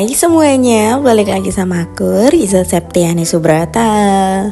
Hai semuanya, balik lagi sama aku, Riza Septiani Subrata.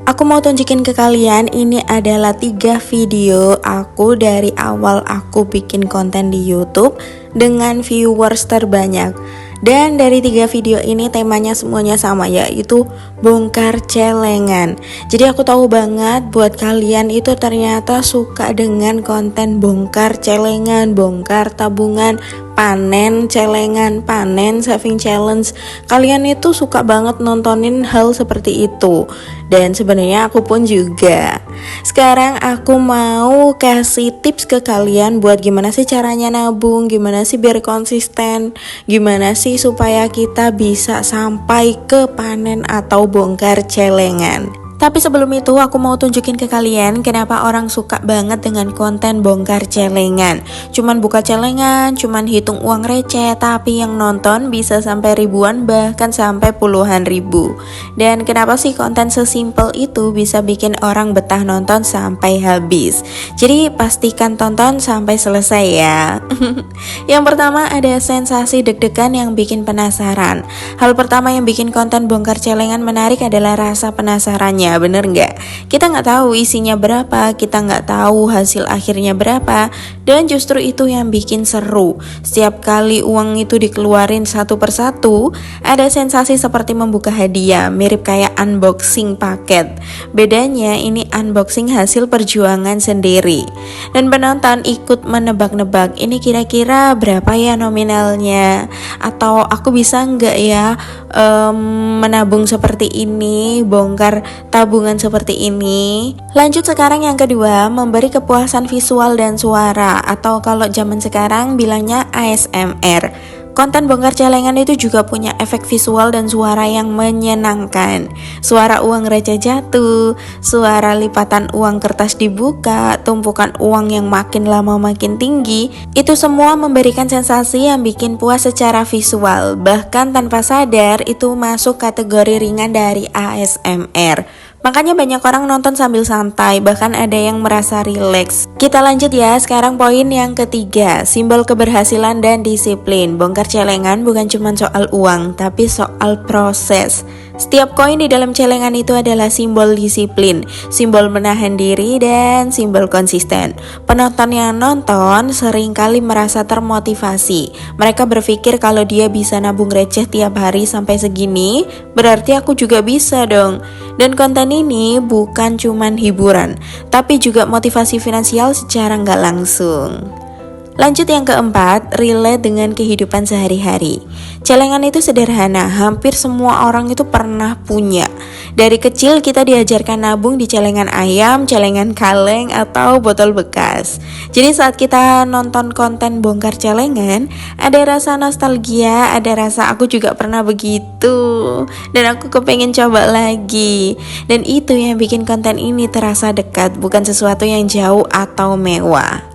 Aku mau tunjukin ke kalian, ini adalah 3 video aku dari awal aku bikin konten di YouTube dengan viewers terbanyak. Dan dari 3 video ini temanya semuanya sama, yaitu bongkar celengan. Jadi aku tahu banget buat kalian itu ternyata suka dengan konten bongkar celengan, bongkar tabungan, panen celengan, panen saving challenge. Kalian itu suka banget nontonin hal seperti itu. Dan sebenarnya aku pun juga. Sekarang aku mau kasih tips ke kalian buat gimana sih caranya nabung, gimana sih biar konsisten, gimana sih supaya kita bisa sampai ke panen atau bongkar celengan. Tapi sebelum itu aku mau tunjukin ke kalian kenapa orang suka banget dengan konten bongkar celengan. Cuman buka celengan, cuman hitung uang receh, tapi yang nonton bisa sampai ribuan, bahkan sampai puluhan ribu. Dan kenapa sih konten sesimpel itu bisa bikin orang betah nonton sampai habis? Jadi pastikan tonton sampai selesai ya. Yang pertama ada sensasi deg-degan yang bikin penasaran. Hal pertama yang bikin konten bongkar celengan menarik adalah rasa penasarannya. Bener nggak? Kita nggak tahu isinya berapa, kita nggak tahu hasil akhirnya berapa, dan justru itu yang bikin seru. Setiap kali uang itu dikeluarin satu persatu, ada sensasi seperti membuka hadiah, mirip kayak unboxing paket. Bedanya ini unboxing hasil perjuangan sendiri. Dan penonton ikut menebak-nebak, ini kira-kira berapa ya nominalnya? Atau aku bisa nggak ya menabung seperti ini, bongkar tabungan seperti ini. Lanjut sekarang yang kedua, memberi kepuasan visual dan suara, atau kalau zaman sekarang bilangnya ASMR. Konten bongkar celengan itu juga punya efek visual dan suara yang menyenangkan. Suara uang receh jatuh, suara lipatan uang kertas dibuka, tumpukan uang yang makin lama makin tinggi. Itu semua memberikan sensasi yang bikin puas secara visual. Bahkan tanpa sadar itu masuk kategori ringan dari ASMR. Makanya banyak orang nonton sambil santai, bahkan ada yang merasa rileks. Kita lanjut ya, sekarang poin yang ketiga, simbol keberhasilan dan disiplin. Bongkar celengan bukan cuma soal uang, tapi soal proses. Setiap koin di dalam celengan itu adalah simbol disiplin, simbol menahan diri, dan simbol konsisten. Penonton yang nonton seringkali merasa termotivasi. Mereka berpikir kalau dia bisa nabung receh tiap hari sampai segini, berarti aku juga bisa dong. Dan konten ini bukan cuman hiburan, tapi juga motivasi finansial secara nggak langsung. Lanjut yang keempat, relate dengan kehidupan sehari-hari. Celengan itu sederhana, hampir semua orang itu pernah punya. Dari kecil kita diajarkan nabung di celengan ayam, celengan kaleng, atau botol bekas. Jadi saat kita nonton konten bongkar celengan, ada rasa nostalgia, ada rasa aku juga pernah begitu, dan aku kepengen coba lagi. Dan itu yang bikin konten ini terasa dekat, bukan sesuatu yang jauh atau mewah.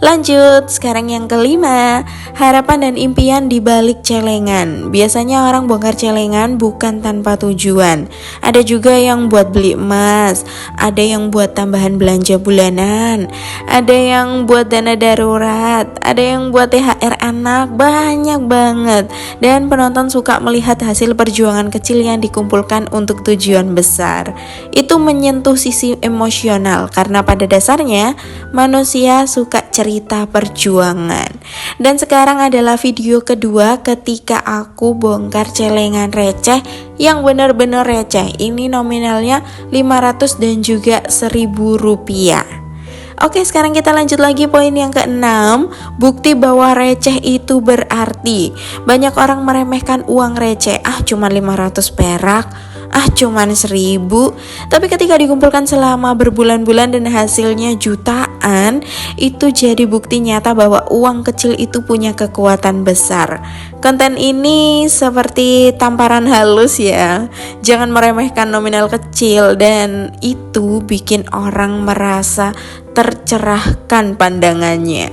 Lanjut, sekarang yang kelima, harapan dan impian di balik celengan. Biasanya orang bongkar celengan bukan tanpa tujuan. Ada juga yang buat beli emas, ada yang buat tambahan belanja bulanan, ada yang buat dana darurat, ada yang buat THR anak, banyak banget. Dan penonton suka melihat hasil perjuangan kecil yang dikumpulkan untuk tujuan besar. Itu menyentuh sisi emosional karena pada dasarnya manusia suka cerita perjuangan. Dan sekarang adalah video kedua ketika aku bongkar celengan receh yang benar-benar receh. Ini nominalnya 500 dan juga 1.000 rupiah. Oke, sekarang kita lanjut lagi poin yang keenam, bukti bahwa receh itu berarti. Banyak orang meremehkan uang receh, cuma 500 perak, cuman 1.000. Tapi ketika dikumpulkan selama berbulan-bulan dan hasilnya jutaan, itu jadi bukti nyata bahwa uang kecil itu punya kekuatan besar. Konten ini seperti tamparan halus ya. Jangan meremehkan nominal kecil, dan itu bikin orang merasa tercerahkan pandangannya.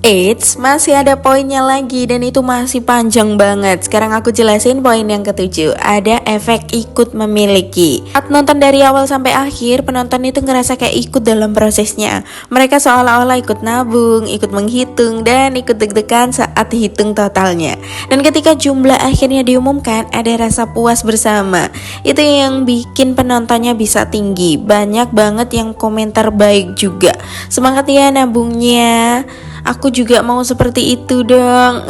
Eits, masih ada poinnya lagi dan itu masih panjang banget. Sekarang aku jelasin poin yang ketujuh. Ada efek ikut memiliki. Saat nonton dari awal sampai akhir, penonton itu ngerasa kayak ikut dalam prosesnya. Mereka seolah-olah ikut nabung, ikut menghitung, dan ikut deg-degan saat hitung totalnya. Dan ketika jumlah akhirnya diumumkan, ada rasa puas bersama. Itu yang bikin penontonnya bisa tinggi. Banyak banget yang komentar baik juga. Semangat ya nabungnya. Aku juga mau seperti itu dong.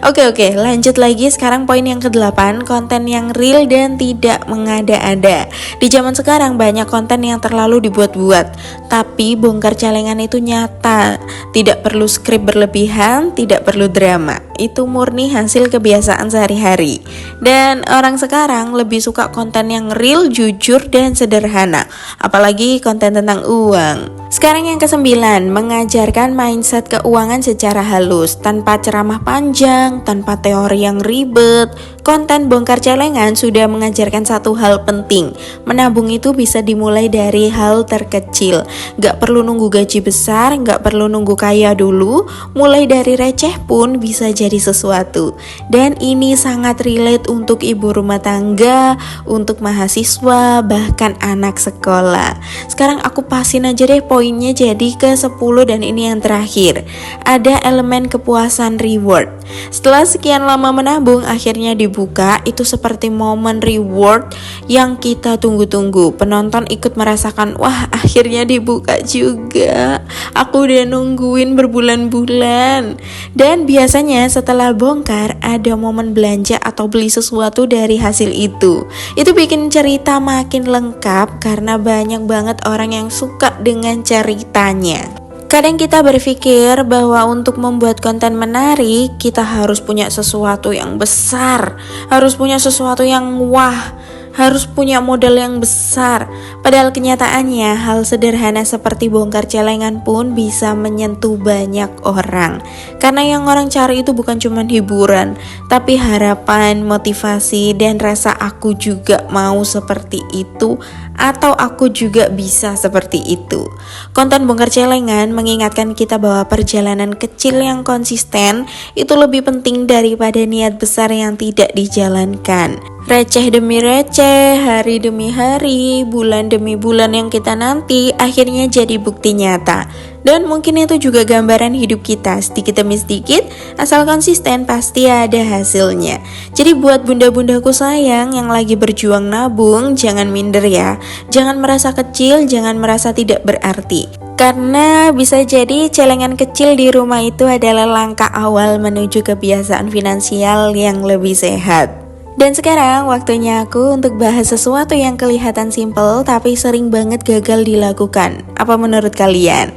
Oke, lanjut lagi. Sekarang poin yang ke-8, konten yang real dan tidak mengada-ada. Di zaman sekarang banyak konten yang terlalu dibuat-buat, tapi bongkar celengan itu nyata. Tidak perlu skrip berlebihan, tidak perlu drama. Itu murni hasil kebiasaan sehari-hari. Dan orang sekarang lebih suka konten yang real, jujur, dan sederhana. Apalagi konten tentang uang. Sekarang yang ke-9, mengajarkan mindset keuangan secara halus, tanpa ceramah panjang, tanpa teori yang ribet. Konten bongkar celengan sudah mengajarkan satu hal penting. Menabung itu bisa dimulai dari hal terkecil. Gak perlu nunggu gaji besar, gak perlu nunggu kaya dulu. Mulai dari receh pun bisa jadi sesuatu. Dan ini sangat relate untuk ibu rumah tangga, untuk mahasiswa, bahkan anak sekolah. Sekarang aku pasin aja deh poinnya jadi ke-10 dan ini yang terakhir. Ada elemen kepuasan reward. Setelah sekian lama menabung, akhirnya dibuka, itu seperti momen reward yang kita tunggu-tunggu. Penonton ikut merasakan, wah akhirnya dibuka juga. Aku udah nungguin berbulan-bulan. Dan biasanya setelah bongkar ada momen belanja atau beli sesuatu dari hasil itu. Itu bikin cerita makin lengkap karena banyak banget orang yang suka dengan ceritanya. Kadang kita berpikir bahwa untuk membuat konten menarik, kita harus punya sesuatu yang besar, harus punya sesuatu yang wah, harus punya modal yang besar. Padahal kenyataannya hal sederhana seperti bongkar celengan pun bisa menyentuh banyak orang. Karena yang orang cari itu bukan cuma hiburan, tapi harapan, motivasi, dan rasa aku juga mau seperti itu, atau aku juga bisa seperti itu. Konten bongkar celengan mengingatkan kita bahwa perjalanan kecil yang konsisten itu lebih penting daripada niat besar yang tidak dijalankan. Receh demi receh, hari demi hari, bulan demi bulan yang kita nanti akhirnya jadi bukti nyata. Dan mungkin itu juga gambaran hidup kita, sedikit demi sedikit, asal konsisten pasti ada hasilnya. Jadi buat bunda-bundaku sayang yang lagi berjuang nabung, jangan minder ya. Jangan merasa kecil, jangan merasa tidak berarti. Karena bisa jadi celengan kecil di rumah itu adalah langkah awal menuju kebiasaan finansial yang lebih sehat. Dan sekarang waktunya aku untuk bahas sesuatu yang kelihatan simple tapi sering banget gagal dilakukan. Apa menurut kalian?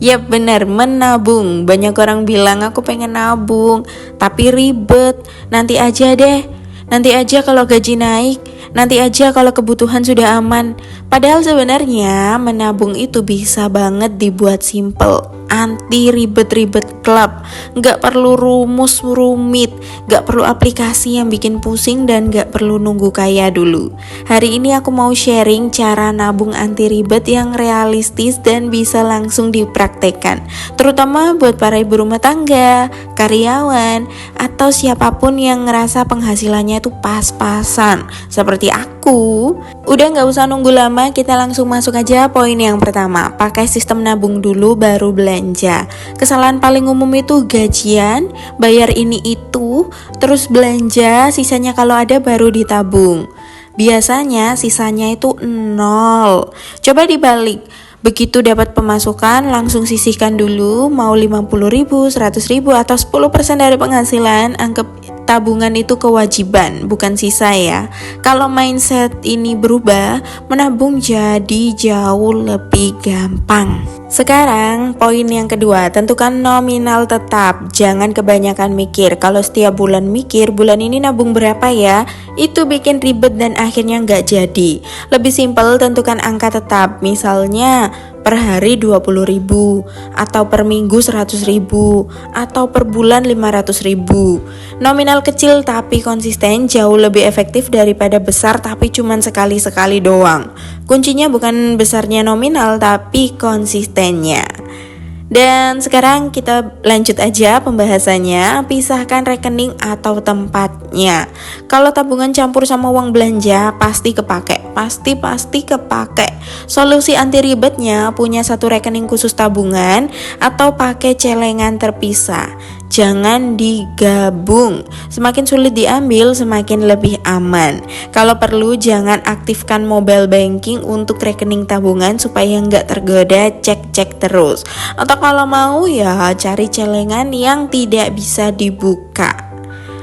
Yap benar, menabung. Banyak orang bilang aku pengen nabung, tapi ribet. Nanti aja deh, nanti aja kalau gaji naik, nanti aja kalau kebutuhan sudah aman. Padahal sebenarnya menabung itu bisa banget dibuat simple. Anti ribet-ribet klub. Gak perlu rumus rumit, gak perlu aplikasi yang bikin pusing, dan gak perlu nunggu kaya dulu. Hari ini aku mau sharing cara nabung anti ribet yang realistis dan bisa langsung dipraktekkan, terutama buat para ibu rumah tangga, karyawan, atau siapapun yang ngerasa penghasilannya itu pas-pasan seperti aku. Udah gak usah nunggu lama, kita langsung masuk aja poin yang pertama. Pakai sistem nabung dulu baru belanja. Kesalahan paling umum itu gajian, bayar ini itu, terus belanja, sisanya kalau ada baru ditabung. Biasanya sisanya itu nol. Coba dibalik. Begitu dapat pemasukan langsung sisihkan dulu, mau 50.000, 100.000 atau 10% dari penghasilan. Anggap tabungan itu kewajiban, bukan sisa ya. Kalau mindset ini berubah, menabung jadi jauh lebih gampang. Sekarang poin yang kedua, tentukan nominal tetap. Jangan kebanyakan mikir. Kalau setiap bulan mikir, bulan ini nabung berapa ya, itu bikin ribet dan akhirnya nggak jadi. Lebih simpel, tentukan angka tetap. Misalnya per hari 20.000, atau per minggu 100.000, atau per bulan 500.000. Nominal kecil tapi konsisten jauh lebih efektif daripada besar tapi cuman sekali-sekali doang. Kuncinya bukan besarnya nominal tapi konsistennya. Dan sekarang kita lanjut aja pembahasannya, pisahkan rekening atau tempatnya. Kalau tabungan campur sama uang belanja pasti kepake, pasti kepake. Solusi anti ribetnya punya satu rekening khusus tabungan atau pakai celengan terpisah. Jangan digabung, semakin sulit diambil semakin lebih aman. Kalau perlu jangan aktifkan mobile banking untuk rekening tabungan supaya nggak tergoda cek-cek terus. Atau kalau mau ya cari celengan yang tidak bisa dibuka.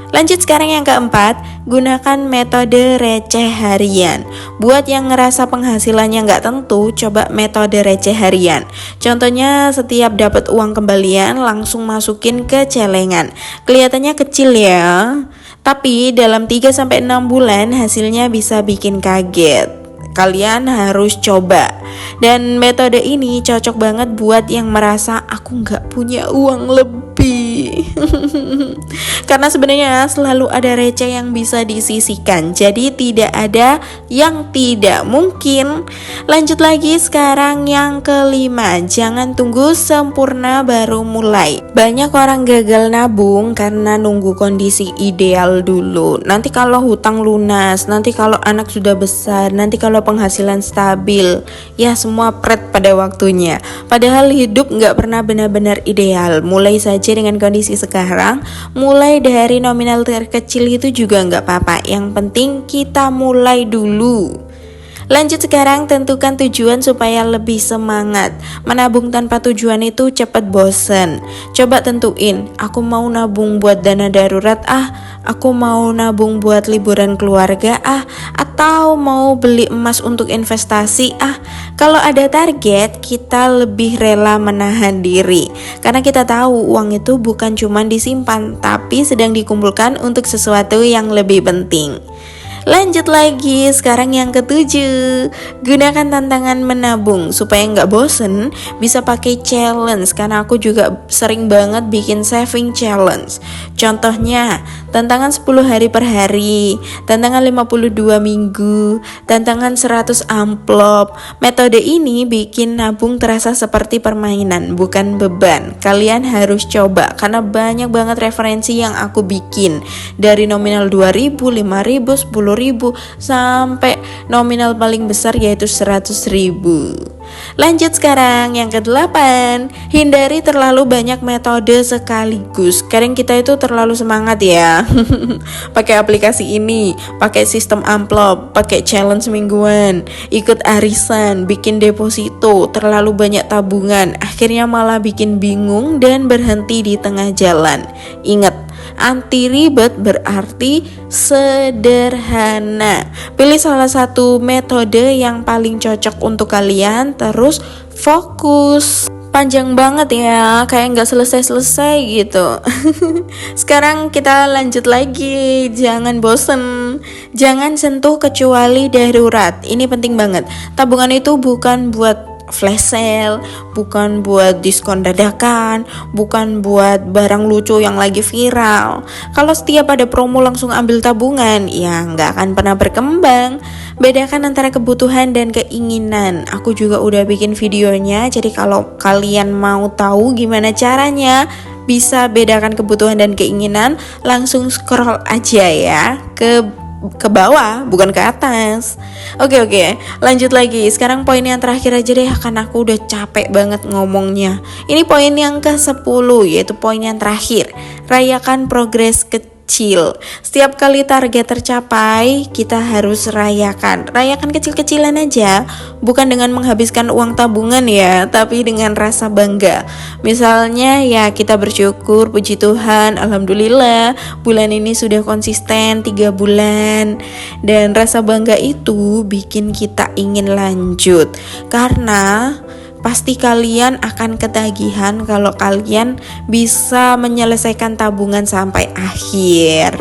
Lanjut sekarang yang keempat, gunakan metode receh harian. Buat yang ngerasa penghasilannya nggak tentu, coba metode receh harian. Contohnya setiap dapat uang kembalian langsung masukin ke celengan. Kelihatannya kecil ya, tapi dalam 3-6 bulan hasilnya bisa bikin kaget. Kalian harus coba. Dan metode ini cocok banget buat yang merasa aku nggak punya uang lebih. Karena sebenarnya selalu ada receh yang bisa disisihkan. Jadi tidak ada yang tidak mungkin. Lanjut lagi sekarang yang kelima, jangan tunggu sempurna baru mulai. Banyak orang gagal nabung karena nunggu kondisi ideal dulu. Nanti kalau hutang lunas, nanti kalau anak sudah besar, nanti kalau penghasilan stabil, ya semua pret pada waktunya. Padahal hidup gak pernah benar-benar ideal. Mulai saja dengan kondisi sekarang, mulai dari nominal terkecil itu juga gak apa-apa. Yang penting kita mulai dulu. Lanjut sekarang, tentukan tujuan supaya lebih semangat. Menabung tanpa tujuan itu cepat bosen. Coba tentuin, aku mau nabung buat dana darurat aku mau nabung buat liburan keluarga atau mau beli emas untuk investasi Kalau ada target, kita lebih rela menahan diri. Karena kita tahu uang itu bukan cuma disimpan, tapi sedang dikumpulkan untuk sesuatu yang lebih penting. Lanjut lagi, sekarang yang ketujuh, gunakan tantangan menabung supaya nggak bosen. Bisa pakai challenge, karena aku juga sering banget bikin saving challenge. Contohnya, tantangan 10 hari per hari, tantangan 52 minggu, tantangan 100 amplop. Metode ini bikin nabung terasa seperti permainan, bukan beban. Kalian harus coba, karena banyak banget referensi yang aku bikin. Dari nominal 2.000, 5.000, 10.000 sampai nominal paling besar yaitu 100.000. Lanjut sekarang yang ke-8, hindari terlalu banyak metode sekaligus. Kadang kita itu terlalu semangat ya. Pakai aplikasi ini, pakai sistem amplop, pakai challenge mingguan, ikut arisan, bikin deposito, terlalu banyak tabungan, akhirnya malah bikin bingung dan berhenti di tengah jalan. Ingat, anti ribet berarti sederhana. Pilih salah satu metode yang paling cocok untuk kalian, terus fokus. Panjang banget ya, kayak nggak selesai-selesai gitu. Sekarang kita lanjut lagi, jangan bosen. Jangan sentuh kecuali darurat. Ini penting banget. Tabungan itu bukan buat flash sale, bukan buat diskon dadakan, bukan buat barang lucu yang lagi viral. Kalau setiap ada promo langsung ambil tabungan, ya nggak akan pernah berkembang. Bedakan antara kebutuhan dan keinginan. Aku juga udah bikin videonya, jadi kalau kalian mau tahu gimana caranya bisa bedakan kebutuhan dan keinginan, langsung scroll aja ya ke bawah, bukan ke atas. Oke, lanjut lagi. Sekarang poin yang terakhir aja deh, karena aku udah capek banget ngomongnya. Ini poin yang ke-10, yaitu poin yang terakhir. Rayakan progres kecil. Setiap kali target tercapai, kita harus rayakan kecil-kecilan aja, bukan dengan menghabiskan uang tabungan ya, tapi dengan rasa bangga. Misalnya ya kita bersyukur, puji Tuhan, alhamdulillah bulan ini sudah konsisten 3 bulan. Dan rasa bangga itu bikin kita ingin lanjut, karena pasti kalian akan ketagihan kalau kalian bisa menyelesaikan tabungan sampai akhir.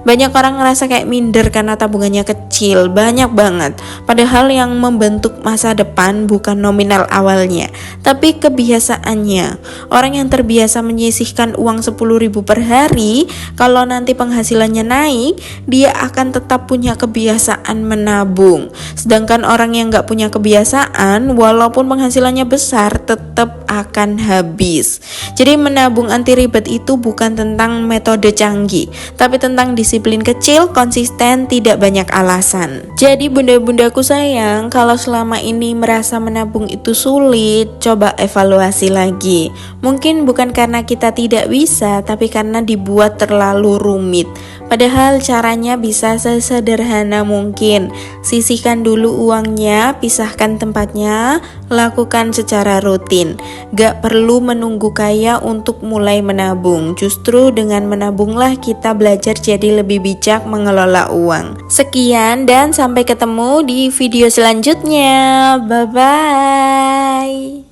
Banyak orang ngerasa kayak minder karena tabungannya kecil, banyak banget. Padahal yang membentuk masa depan bukan nominal awalnya, tapi kebiasaannya. Orang yang terbiasa menyisihkan uang 10.000 per hari, kalau nanti penghasilannya naik, dia akan tetap punya kebiasaan menabung. Sedangkan orang yang gak punya kebiasaan, walaupun penghasilannya besar, tetap akan habis. Jadi menabung anti ribet itu bukan tentang metode canggih, tapi tentang disiplin kecil, konsisten, tidak banyak alasan. Jadi bunda-bundaku sayang, kalau selama ini merasa menabung itu sulit, coba evaluasi lagi. Mungkin bukan karena kita tidak bisa, tapi karena dibuat terlalu rumit. Padahal caranya bisa sesederhana mungkin. Sisihkan dulu uangnya, pisahkan tempatnya, lakukan secara rutin. Gak perlu menunggu kaya untuk mulai menabung. Justru dengan menabunglah kita belajar jadi lebih bijak mengelola uang. Sekian dan sampai ketemu di video selanjutnya. Bye-bye.